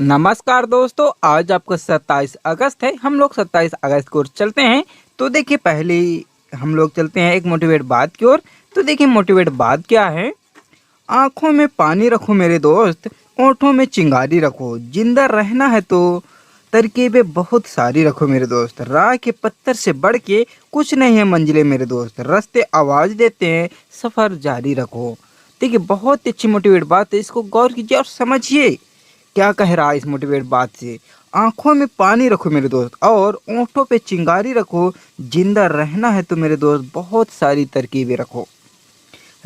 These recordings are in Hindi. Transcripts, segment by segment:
नमस्कार दोस्तों, आज आपका 27 अगस्त है। हम लोग 27 अगस्त की ओर चलते हैं। तो देखिए, पहले हम लोग चलते हैं एक मोटिवेट बात की ओर। तो देखिए, मोटिवेट बात क्या है। आंखों में पानी रखो मेरे दोस्त, होठों में चिंगारी रखो, जिंदा रहना है तो तरकीबें बहुत सारी रखो मेरे दोस्त। राह के पत्थर से बढ़ के कुछ नहीं है मंजिलें मेरे दोस्त, रास्ते आवाज देते हैं, सफर जारी रखो। देखिए, बहुत अच्छी मोटिवेट बात है, इसको गौर कीजिए और समझिए क्या कह रहा है इस मोटिवेट बात से। आंखों में पानी रखो मेरे दोस्त और ओंठों पे चिंगारी रखो, जिंदा रहना है तो मेरे दोस्त बहुत सारी तरकीबें रखो।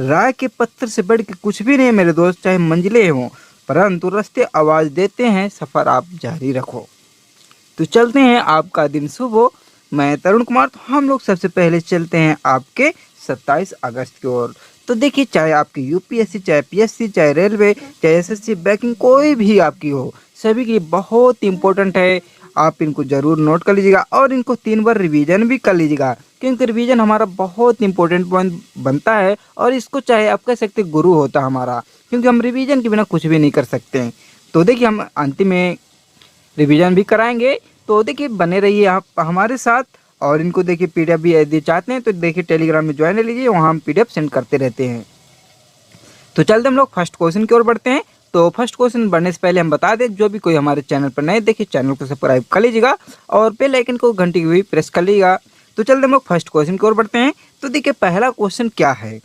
राह के पत्थर से बढ़ के कुछ भी नहीं है मेरे दोस्त, चाहे मंजिलें हों, परंतु रास्ते आवाज देते हैं, सफर आप जारी रखो। तो चलते हैं, आपका दिन शुभ हो। मैं तरुण कुमार। तो हम लोग सबसे पहले चलते हैं आपके 27 अगस्त की ओर। तो देखिए, चाहे आपकी यूपीएससी, चाहे पीएससी, चाहे रेलवे, चाहे एसएससी, बैंकिंग, कोई भी आपकी हो, सभी के लिए बहुत इंपॉर्टेंट है। आप इनको ज़रूर नोट कर लीजिएगा और इनको 3 बार रिवीजन भी कर लीजिएगा, क्योंकि रिवीजन हमारा बहुत इंपॉर्टेंट पॉइंट बनता है। और इसको चाहे आप कह सकते गुरु होता हमारा, क्योंकि हम रिवीजन के बिना कुछ भी नहीं कर सकते हैं। तो देखिए, हम अंतिम में रिवीजन भी कराएंगे। तो देखिए, बने रहिए आप हमारे साथ। और इनको देखिए, पीडीएफ भी यदि चाहते हैं तो देखिए टेलीग्राम में ज्वाइन ले लीजिए, वहाँ हम पीडीएफ सेंड करते रहते हैं। तो चलते हम लोग फर्स्ट क्वेश्चन की ओर बढ़ते हैं। तो फर्स्ट क्वेश्चन बढ़ने से पहले हम बता दें, जो भी कोई हमारे चैनल पर नए, देखिए चैनल को सब्सक्राइब कर लीजिएगा और बेल आइकन को घंटी की भी प्रेस कर लीजिएगा। तो चलते हम लोग फर्स्ट क्वेश्चन की ओर बढ़ते हैं। तो देखिए, पहला क्वेश्चन क्या है।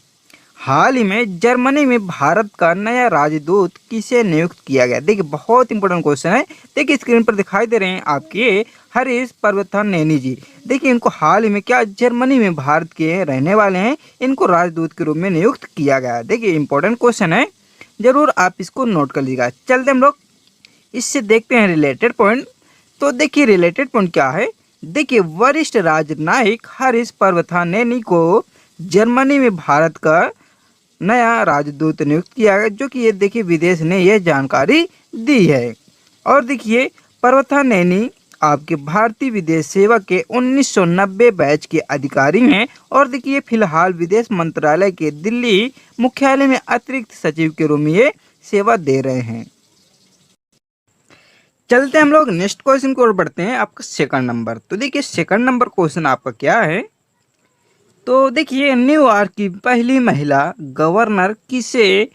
हाल ही में जर्मनी में भारत का नया राजदूत किसे नियुक्त किया गया। देखिए, बहुत इंपॉर्टेंट क्वेश्चन है। देखिए, स्क्रीन पर दिखाई दे रहे हैं आपके हरीश पर्वतन नैनी जी। देखिए, इनको हाल ही में क्या जर्मनी में भारत के रहने वाले हैं, इनको राजदूत के रूप में नियुक्त किया गया। देखिए, इंपॉर्टेंट क्वेश्चन है, जरूर आप इसको नोट कर लीजिएगा। चलते हम लोग इससे देखते हैं रिलेटेड पॉइंट। तो देखिए, रिलेटेड पॉइंट क्या है। देखिए, वरिष्ठ राजनयिक हरीश पर्वतन नैनी को जर्मनी में भारत का नया राजदूत नियुक्त किया गया, जो कि ये देखिए विदेश ने यह जानकारी दी है। और देखिए, पर्वतन नैनी आपके भारतीय विदेश सेवा के 1990 बैच के अधिकारी हैं। और देखिए, फिलहाल विदेश मंत्रालय के दिल्ली मुख्यालय में अतिरिक्त सचिव के रूप में ये सेवा दे रहे हैं। चलते हम लोग नेक्स्ट क्वेश्चन की ओर बढ़ते हैं, आपका सेकंड नंबर। तो देखिए, सेकंड नंबर क्वेश्चन आपका क्या है। तो देखिए, न्यूयॉर्क की पहली महिला गवर्नर किसे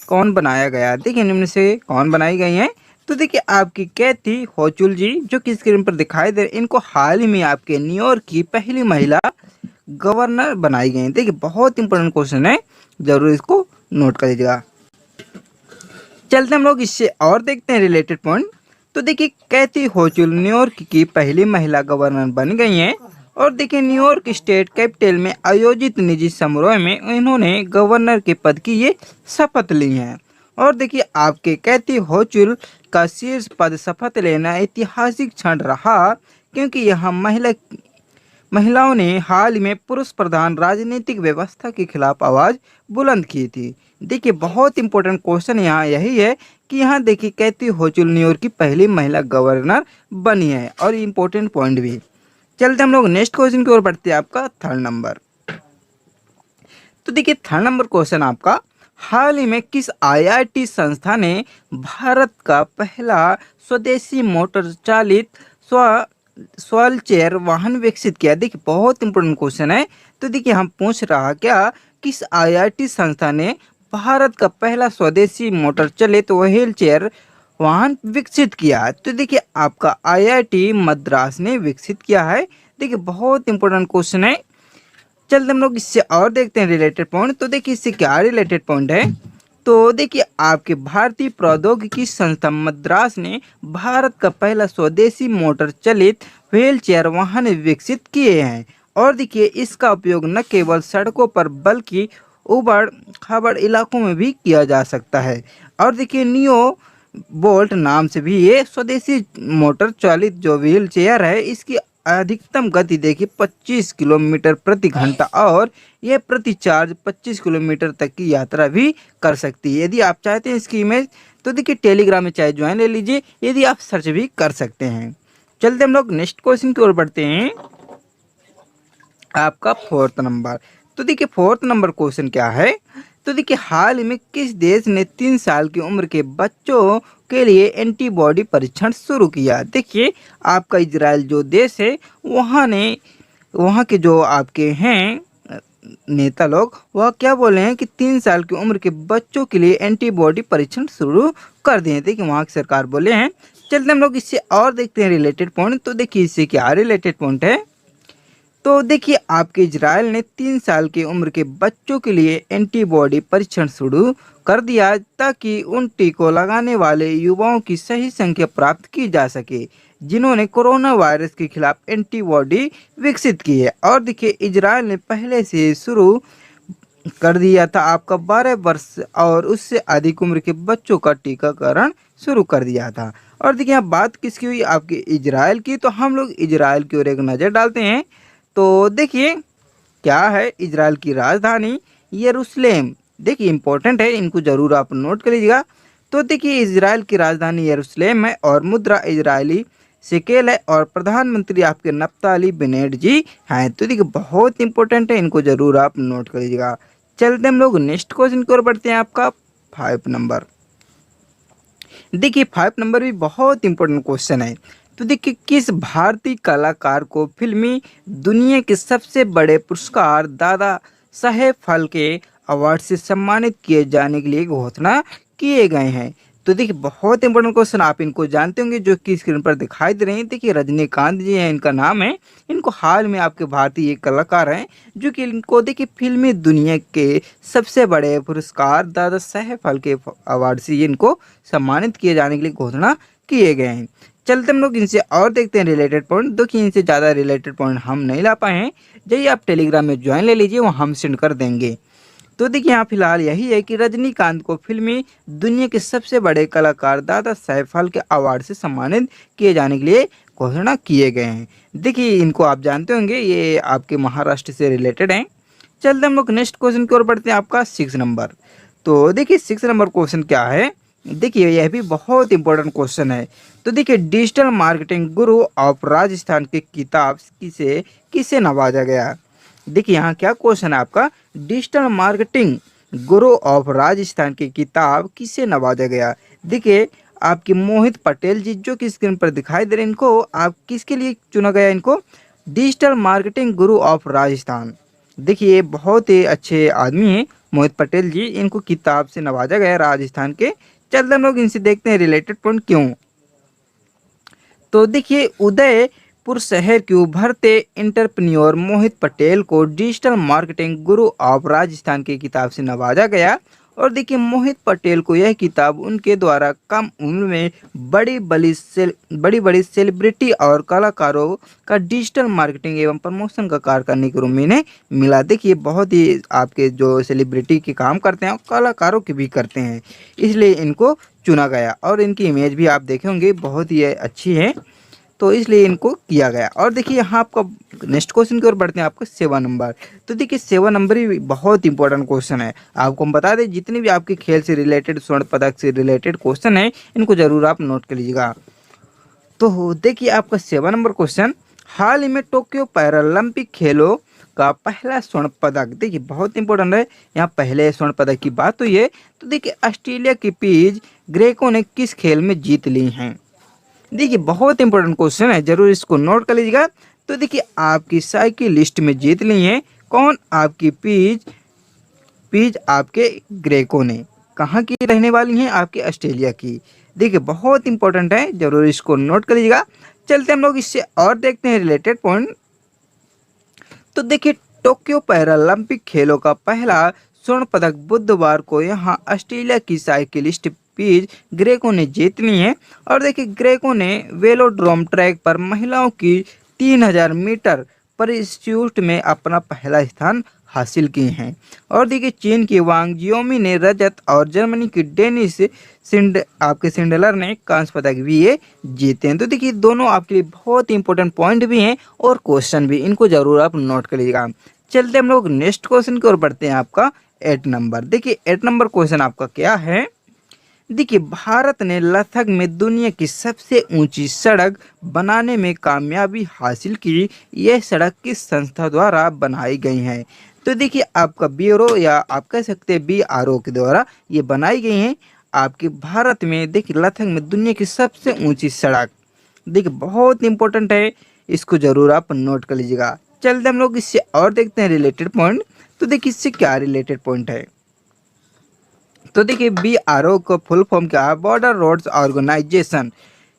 कौन बनाया गया। देखिए, निम्न से कौन बनाई गई हैं। तो देखिए, आपकी कैथी होचुल जी, जो कि स्क्रीन पर दिखाई दे, इनको हाल ही में आपके न्यूयॉर्क की पहली महिला गवर्नर बनाई गई हैं। देखिए, बहुत इंपॉर्टेंट क्वेश्चन है, जरूर इसको नोट कर लीजिएगा। चलते हम लोग इससे और देखते हैं रिलेटेड पॉइंट। तो देखिए, कैथी होचुल न्यूयॉर्क की पहली महिला गवर्नर बन गई हैं। और देखिए, न्यूयॉर्क स्टेट कैपिटल में आयोजित निजी समारोह में इन्होंने गवर्नर के पद की ये शपथ ली हैं। और देखिए, आपके कैथी होचुल का शीर्ष पद शपथ लेना ऐतिहासिक क्षण रहा, क्योंकि यह महिलाओं ने हाल ही में पुरुष प्रधान राजनीतिक व्यवस्था के खिलाफ आवाज बुलंद की थी। देखिए, बहुत इंपॉर्टेंट क्वेश्चन यहाँ यही है कि यहाँ देखिए, कैथी होचुल न्यूयॉर्क की पहली महिला गवर्नर बनी है, और इम्पोर्टेंट पॉइंट भी। चलते हम लोग नेक्स्ट क्वेश्चन की ओर बढ़ते हैं, आपका थर्ड नंबर। तो देखिए, थर्ड नंबर क्वेश्चन आपका, हाल ही में किस आईआईटी संस्था ने भारत का पहला स्वदेशी मोटर चालित स्व चेयर वाहन विकसित किया। देखिए, बहुत इंपॉर्टेंट क्वेश्चन है। तो देखिए, हम पूछ रहा क्या, किस आईआईटी संस्था ने भारत का पहला स्वदेशी मोटर चलित व्हील चेयर वाहन विकसित किया। तो देखिए, आपका आईआईटी मद्रास ने विकसित किया है। देखिए, बहुत इंपॉर्टेंट क्वेश्चन है। चलते हम लोग इससे और देखते हैं रिलेटेड पॉइंट। तो देखिए, इससे क्या रिलेटेड पॉइंट है। तो देखिए, आपके भारतीय प्रौद्योगिकी संस्थान मद्रास ने भारत का पहला स्वदेशी मोटर चलित व्हील चेयर वाहन विकसित किए हैं। और देखिए, इसका उपयोग न केवल सड़कों पर बल्कि उबड़ खाबड़ इलाकों में भी किया जा सकता है। और देखिए, नियो बोल्ट नाम से भी ये स्वदेशी मोटर चालित जो व्हील चेयर है, इसकी अधिकतम गति देखिए 25 किलोमीटर प्रति घंटा, और ये प्रति चार्ज 25 किलोमीटर तक की यात्रा भी कर सकती है। यदि आप चाहते हैं इसकी इमेज, तो देखिए टेलीग्राम में चाहे ज्वाइन ले लीजिए, यदि आप सर्च भी कर सकते हैं। चलते हम लोग नेक्स्ट क्वेश्चन की ओर बढ़ते हैं, आपका फोर्थ नंबर। तो देखिए, फोर्थ नंबर क्वेश्चन क्या है। तो देखिए हाल ही में किस देश ने 3 साल की उम्र के बच्चों के लिए एंटीबॉडी परीक्षण शुरू किया? देखिए आपका इजराइल जो देश है वहाँ के जो आपके हैं नेता लोग वह क्या बोले हैं कि 3 साल की उम्र के बच्चों के लिए एंटीबॉडी परीक्षण शुरू कर दिए। देखिए वहाँ की सरकार बोले हैं। चलते हम लोग इससे और देखते हैं रिलेटेड पॉइंट। तो देखिए इससे क्या रिलेटेड पॉइंट है। तो देखिए आपके इजराइल ने 3 साल की उम्र के बच्चों के लिए एंटीबॉडी परीक्षण शुरू कर दिया ताकि उन टीकों लगाने वाले युवाओं की सही संख्या प्राप्त की जा सके जिन्होंने कोरोना वायरस के खिलाफ एंटीबॉडी विकसित की है। और देखिए इजराइल ने पहले से शुरू कर दिया था आपका 12 वर्ष और उससे अधिक उम्र के बच्चों का टीकाकरण शुरू कर दिया था। और देखिए यहाँ बात किसकी हुई आपके इजराइल की। तो हम लोग इजराइल की ओर एक नज़र डालते हैं। तो देखिए क्या है इजराइल की राजधानी यरूशलेम। देखिए इंपॉर्टेंट है, इनको ज़रूर आप नोट कर लीजिएगा। तो देखिए इजराइल की राजधानी यरूशलेम है और मुद्रा इजरायली शेकेल है और प्रधानमंत्री आपके नप्ताली बेनेट जी हैं। तो देखिए बहुत इंपॉर्टेंट है, इनको ज़रूर आप नोट कर लीजिएगा। चलते हम लोग नेक्स्ट क्वेश्चन की ओर बढ़ते हैं। आपका 5 नंबर। देखिए 5 नंबर भी बहुत इंपॉर्टेंट क्वेश्चन है। तो देखिए किस भारतीय कलाकार को फिल्मी दुनिया के सबसे बड़े पुरस्कार दादा साहेब फाल्के अवार्ड से सम्मानित किए जाने के लिए घोषणा किए गए हैं? तो देखिए बहुत इंपॉर्टेंट क्वेश्चन, आप इनको जानते होंगे जो कि स्क्रीन पर दिखाई दे रहे हैं। देखिए रजनीकांत जी हैं, इनका नाम है। इनको हाल में आपके भारतीय एक कलाकार हैं जो कि इनको देखिए फिल्मी दुनिया के सबसे बड़े पुरस्कार दादा साहेब फाल्के अवार्ड से इनको सम्मानित किए जाने के लिए घोषणा किए गए हैं। चलते हम लोग इनसे और देखते हैं रिलेटेड पॉइंट। देखिए इनसे ज़्यादा रिलेटेड पॉइंट हम नहीं ला पाए हैं। जाइए आप टेलीग्राम में ज्वाइन ले लीजिए, वहाँ हम सेंड कर देंगे। तो देखिए यहाँ फिलहाल यही है कि रजनीकांत को फिल्मी दुनिया के सबसे बड़े कलाकार दादा साहेब फाल्के अवार्ड से सम्मानित किए जाने के लिए घोषणा किए गए हैं। देखिए इनको आप जानते होंगे, ये आपके महाराष्ट्र से रिलेटेड हैं। चलते हम लोग नेक्स्ट क्वेश्चन की ओर बढ़ते हैं। आपका 6 नंबर। तो देखिए 6 नंबर क्वेश्चन क्या है। देखिए यह भी बहुत इंपॉर्टेंट क्वेश्चन है। तो देखिए digital marketing Guru of Rajasthan की किताब किसे किसे नवाजा गया? देखिए यहाँ क्या क्वेश्चन है आपका, digital marketing Guru of Rajasthan की किताब किसे नवाजा गया? देखिए आपके मोहित पटेल जी जो कि स्क्रीन पर दिखाई दे रहे हैं, इनको आप किसके लिए चुना गया? इनको digital marketing Guru of Rajasthan. देखिए ये बहुत ही अच्छे आदमी हैं मोहित पटेल जी, इनको किताब से नवाजा गया राजस्थान के। चलते हम लोग इनसे देखते हैं रिलेटेड पॉइंट क्यों। तो देखिए उदयपुर शहर के उभरते एंटरप्रेन्योर मोहित पटेल को digital marketing Guru of Rajasthan की किताब से नवाजा गया। और देखिए मोहित पटेल को यह किताब उनके द्वारा कम उम्र में बड़ी बड़ी सेलिब्रिटी और कलाकारों का डिजिटल मार्केटिंग एवं प्रमोशन का कार्य करने के रूप में इन्हें मिला। देखिए बहुत ही आपके जो सेलिब्रिटी के काम करते हैं और कलाकारों के भी करते हैं, इसलिए इनको चुना गया। और इनकी इमेज भी आप देखे होंगे बहुत ही अच्छी है, तो इसलिए इनको किया गया। और देखिए यहाँ आपका नेक्स्ट क्वेश्चन की ओर बढ़ते हैं। आपका 7 नंबर। तो देखिए 7 नंबर ही बहुत इंपॉर्टेंट क्वेश्चन है। आपको हम बता दें जितने भी आपके खेल से रिलेटेड स्वर्ण पदक से रिलेटेड क्वेश्चन है इनको जरूर आप नोट कर लीजिएगा। तो देखिए आपका 7 नंबर क्वेश्चन, हाल ही में टोक्यो पैरालंपिक खेलों का पहला स्वर्ण पदक, देखिए बहुत इंपॉर्टेंट है, यहाँ पहले स्वर्ण पदक की बात हुई है। तो देखिए ऑस्ट्रेलिया की पीज ग्रेको ने किस खेल में जीत ली हैं? देखिए बहुत इंपॉर्टेंट क्वेश्चन है, जरूर इसको नोट कर लीजिएगा। तो देखिए आपकी साइकिल लिस्ट में जीत ली है कौन? आपकी पीज आपके ग्रेको ने। कहाँ की रहने वाली हैं? आपके ऑस्ट्रेलिया की। देखिए बहुत इंपॉर्टेंट है, जरूर इसको नोट कर लीजिएगा। चलते हम लोग इससे और देखते हैं रिलेटेड पॉइंट। तो देखिए टोक्यो पैरालंपिक खेलों का पहला स्वर्ण पदक बुधवार को यहाँ ऑस्ट्रेलिया की साइकिलिस्ट पीज ग्रेको ने जीत ली है। और देखिए ग्रेको ने वेलोड्रोम ट्रैक पर महिलाओं की 3000 मीटर परिशूट में अपना पहला स्थान हासिल किए हैं। और देखिए चीन की वांग जियोमी ने रजत और जर्मनी की डेनिस सिंडलर ने कांस्य पदक भी ये जीते हैं। तो देखिए दोनों आपके लिए बहुत इंपॉर्टेंट पॉइंट भी हैं और क्वेश्चन भी, इनको जरूर आप नोट कर लीजिएगा। चलते हम लोग नेक्स्ट क्वेश्चन की ओर बढ़ते हैं। आपका 8 नंबर। देखिए 8 नंबर क्वेश्चन आपका क्या है। देखिए भारत ने लद्दाख में दुनिया की सबसे ऊंची सड़क बनाने में कामयाबी हासिल की। यह सड़क किस संस्था द्वारा बनाई गई है? तो देखिए आपका ब्यूरो या आप कह सकते हैं BRO के द्वारा ये बनाई गई हैं आपके भारत में। देखिए लद्दाख में दुनिया की सबसे ऊंची सड़क, देखिए बहुत इंपॉर्टेंट है, इसको जरूर आप नोट कर लीजिएगा। चलते हम लोग इससे और देखते हैं रिलेटेड पॉइंट। तो देखिए इससे क्या रिलेटेड पॉइंट है। तो देखिए BRO का फुल फॉर्म क्या है, बॉर्डर रोड्स ऑर्गेनाइजेशन,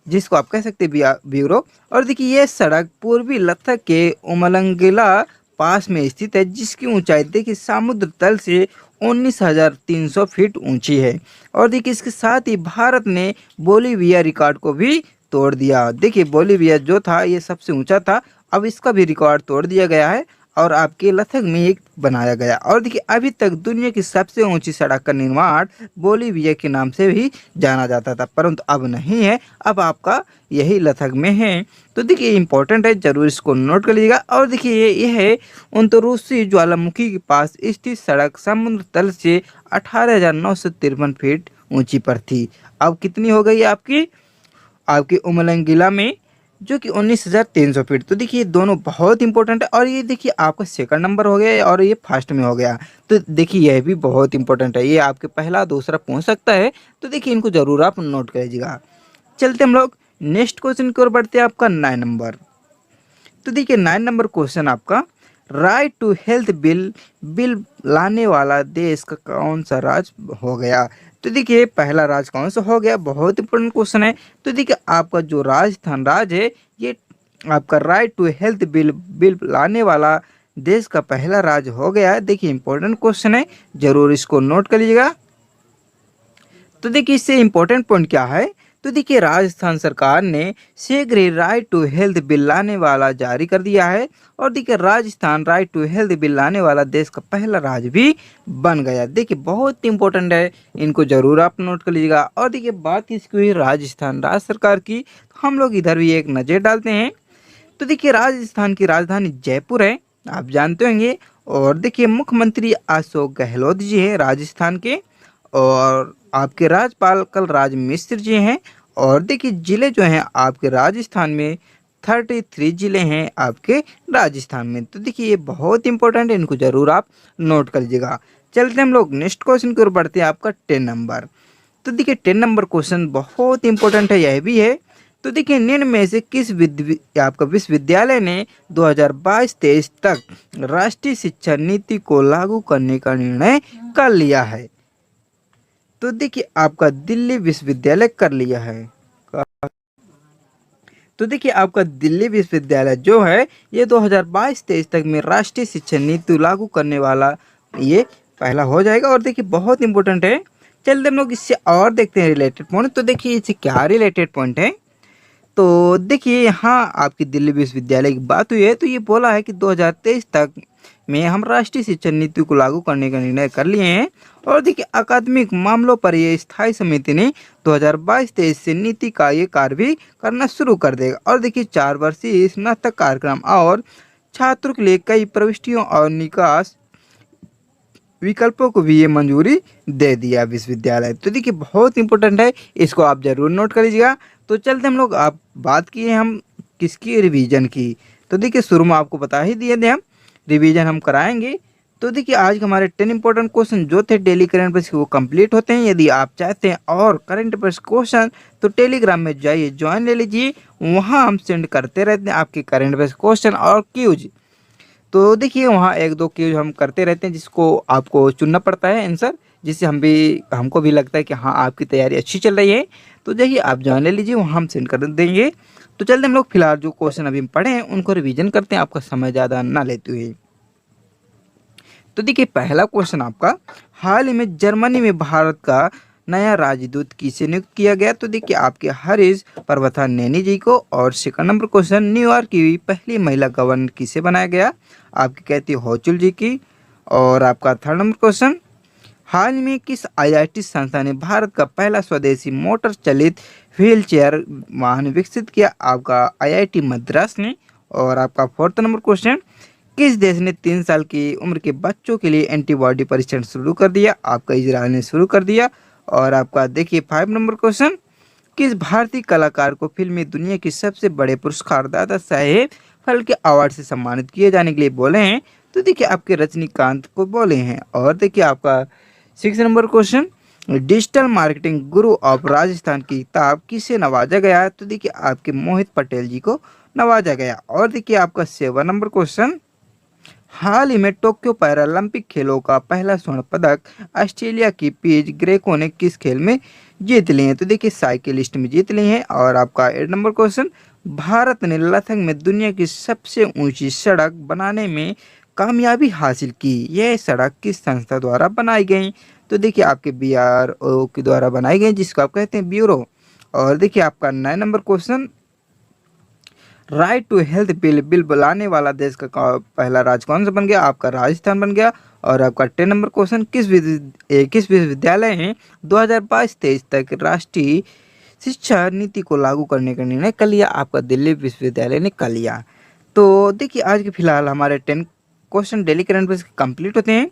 जिसको आप कह सकते हैं ब्यूरो। और देखिए ये सड़क पूर्वी लद्दाख के उमलंगला पास में स्थित है, जिसकी ऊंचाई देखिए समुद्र तल से 19,300 फीट ऊंची है। और देखिए इसके साथ ही भारत ने बोलीविया रिकॉर्ड को भी तोड़ दिया। देखिए बोलीविया जो था ये सबसे ऊंचा था, अब इसका भी रिकॉर्ड तोड़ दिया गया है और आपके लद्दाख में एक बनाया गया। और देखिए अभी तक दुनिया की सबसे ऊंची सड़क का निर्माण बोलीविया के नाम से भी जाना जाता था, परंतु अब नहीं है, अब आपका यही लद्दाख में है। तो देखिए इंपॉर्टेंट है, जरूर इसको नोट कर लीजिएगा। और देखिए ये है उनतरूसी ज्वालामुखी के पास स्थित सड़क समुद्र तल से 18,953 फीट ऊंची पर थी, अब कितनी हो गई आपकी आपकी उमलंगिला में, जो कि 19,300 फीट। तो देखिए दोनों बहुत इंपॉर्टेंट है। और ये देखिए आपका सेकंड नंबर हो गया और ये फर्स्ट में हो गया। तो देखिए यह भी बहुत इंपॉर्टेंट है, ये आपके पहला दूसरा पहुंच सकता है। तो देखिए इनको जरूर आप नोट कर लीजिएगा। चलते हम लोग नेक्स्ट क्वेश्चन की ओर बढ़ते हैं, आपका 9 नंबर। तो देखिए 9 नंबर क्वेश्चन आपका, right to health bill bill लाने वाला देश का कौन सा राज्य हो गया। तो देखिए पहला राज्य कौन सा हो गया, बहुत इंपॉर्टेंट क्वेश्चन है। तो देखिए आपका जो राजस्थान राज्य है, ये आपका राइट टू हेल्थ बिल लाने वाला देश का पहला राज्य हो गया है। देखिए इंपॉर्टेंट क्वेश्चन है, जरूर इसको नोट कर लीजिएगा। तो देखिए इससे इंपॉर्टेंट पॉइंट क्या है। तो देखिए राजस्थान सरकार ने शीघ्र ही राइट टू हेल्थ बिल लाने वाला जारी कर दिया है। और देखिए Rajasthan right to health bill लाने वाला देश का पहला राज्य भी बन गया। देखिए बहुत इंपॉर्टेंट है, इनको जरूर आप नोट कर लीजिएगा। और देखिए बात इसकी हुई राजस्थान राज्य सरकार की, तो हम लोग इधर भी एक नज़र डालते हैं। तो देखिए राजस्थान की राजधानी जयपुर है, आप जानते होंगे। और देखिए मुख्यमंत्री अशोक गहलोत जी हैं राजस्थान के, और आपके राज्यपाल कलराज मिश्र जी हैं। और देखिए ज़िले जो हैं आपके राजस्थान में 33 ज़िले हैं आपके राजस्थान में। तो देखिए ये बहुत इंपॉर्टेंट है, इनको ज़रूर आप नोट कर लीजिएगा। चलते हम लोग नेक्स्ट क्वेश्चन की ओर बढ़ते हैं, आपका 10 नंबर। तो देखिए 10 नंबर क्वेश्चन बहुत इंपॉर्टेंट है, यह भी है। तो देखिए निम्न में से किस आपका विश्वविद्यालय ने 2022-23 तक राष्ट्रीय शिक्षा नीति को लागू करने का निर्णय कर लिया है। तो देखिए आपका दिल्ली विश्वविद्यालय कर लिया है। तो देखिए आपका दिल्ली विश्वविद्यालय जो है ये 2022-23 तक में राष्ट्रीय शिक्षा नीति लागू करने वाला ये पहला हो जाएगा। और देखिए बहुत इंपॉर्टेंट है, चलिए हम लोग इससे और देखते हैं रिलेटेड पॉइंट। तो देखिए इससे क्या रिलेटेड पॉइंट है। तो देखिए यहाँ आपकी दिल्ली विश्वविद्यालय की बात हुई है, तो ये बोला है कि 2023 तक में हम राष्ट्रीय शिक्षा नीति को लागू करने का निर्णय कर लिए हैं। और देखिए अकादमिक मामलों पर ये स्थायी समिति ने 2022-23 से नीति का ये कार्य भी करना शुरू कर देगा। और देखिए 4 वर्षीय स्नातक कार्यक्रम और छात्रों के लिए कई प्रविष्टियों और निकास विकल्पों को भी ये मंजूरी दे दिया विश्वविद्यालय। तो देखिए बहुत इंपॉर्टेंट है, इसको आप जरूर नोट कर लीजिएगा। तो चलते हम लोग आप बात किए हम किसकी, रिवीजन की। तो देखिए शुरू में आपको बता ही दिए थे हम रिवीजन हम कराएंगे। तो देखिए आज के हमारे 10 इंपॉर्टेंट क्वेश्चन जो थे डेली करंट अफेयर्स के, वो कंप्लीट होते हैं। यदि आप चाहते हैं और करंट अफेयर्स क्वेश्चन, तो टेलीग्राम में जाइए, ज्वाइन ले लीजिए, वहाँ हम सेंड करते रहते हैं आपके करंट अफेयर्स क्वेश्चन और क्यूज। तो देखिए वहाँ 1-2 क्यूज हम करते रहते हैं, जिसको आपको चुनना पड़ता है आंसर, जिससे हमको भी लगता है कि हाँ आपकी तैयारी अच्छी चल रही है। तो देखिए आप जान ले लीजिए, वहाँ हम सेंड कर देंगे। तो चलते हम लोग फिलहाल जो क्वेश्चन अभी हम पढ़े हैं उनको रिवीजन करते हैं, आपका समय ज़्यादा ना लेते हुए। तो देखिए पहला क्वेश्चन आपका, हाल ही में जर्मनी में भारत का नया राजदूत किसे नियुक्त किया गया। तो देखिए आपके हरीश पर्वता नैनी जी को। और सेकंड नंबर क्वेश्चन, न्यूयॉर्क की पहली महिला गवर्नर किसे बनाया गया, आपकी कहती होचुल जी की। और आपका थर्ड नंबर क्वेश्चन, हाल में किस IIT संस्था ने भारत का पहला स्वदेशी मोटर चलित व्हील चेयर वाहन विकसित किया, आपका IIT मद्रास ने। और आपका फोर्थ नंबर क्वेश्चन, किस देश ने 3 साल की उम्र के बच्चों के लिए एंटीबॉडी परीक्षण शुरू कर दिया, आपका इजराइल ने शुरू कर दिया। और आपका देखिए 5 नंबर क्वेश्चन, किस भारतीय कलाकार को फिल्मी दुनिया की सबसे बड़े पुरस्कार दादा साहेब फाल्के अवार्ड से सम्मानित किए जाने के लिए बोले हैं। तो देखिए आपके रजनीकांत को बोले हैं। और देखिए आपका 6 number question, digital marketing Guru of Rajasthan की किताब किसे नवाजा गया है? तो देखिए आपके मोहित पटेल जी को नवाजा गया। और देखिए आपका 7 नंबर क्वेश्चन, हाल ही में टोक्यो पैरालंपिक खेलों का पहला स्वर्ण पदक ऑस्ट्रेलिया की पीज ग्रेको ने किस खेल में जीत लिए हैं? तो देखिए साइकिलिस्ट में जीत लिए हैं। और आपका 8 नंबर क्वेश्चन, भारत ने लद्दाख में दुनिया की सबसे ऊंची सड़क बनाने में कामयाबी हासिल की, यह सड़क किस संस्था द्वारा बनाई गई? तो देखिए आपके BRO के द्वारा बनाई गई, जिसको आप कहते हैं ब्यूरो। और देखिए आपका 9 number question, right to health bill बुलाने वाला देश का पहला राज्य कौन सा बन गया? आपका राजस्थान बन गया। और आपका 10 नंबर क्वेश्चन, किस विश्वविद्यालय ने 2022-23 तक राष्ट्रीय शिक्षा नीति को लागू करने का निर्णय कर लिया? आपका दिल्ली विश्वविद्यालय ने कर लिया। तो देखिए आज के फिलहाल हमारे 10 question daily current affairs complete होते हैं।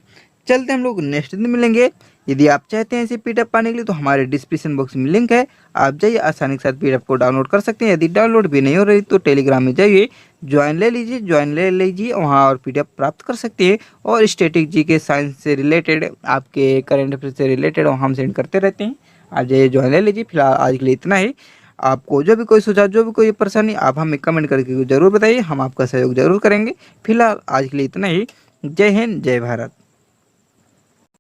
चलते हम लोग नेक्स्ट दिन मिलेंगे। यदि आप चाहते हैं इसे पीडीएफ पाने के लिए तो हमारे डिस्क्रिप्शन बॉक्स में लिंक है, आप जाइए आसानी के साथ पीडीएफ को डाउनलोड कर सकते हैं। यदि डाउनलोड भी नहीं हो रही तो टेलीग्राम में जाइए, ज्वाइन ले लीजिए वहाँ और पीडीएफ प्राप्त कर सकते हैं। और स्टैटिक जी के साइंस से रिलेटेड, आपके करंट अफेयर से रिलेटेड हम सेंड करते रहते हैं, आप जाइए ज्वाइन ले लीजिए। फिलहाल आज के लिए इतना ही। आपको जो भी कोई सुझाव, जो भी कोई परेशानी, आप हमें कमेंट करके ज़रूर बताइए, हम आपका सहयोग जरूर करेंगे। फिलहाल आज के लिए इतना ही। जय हिंद, जय भारत।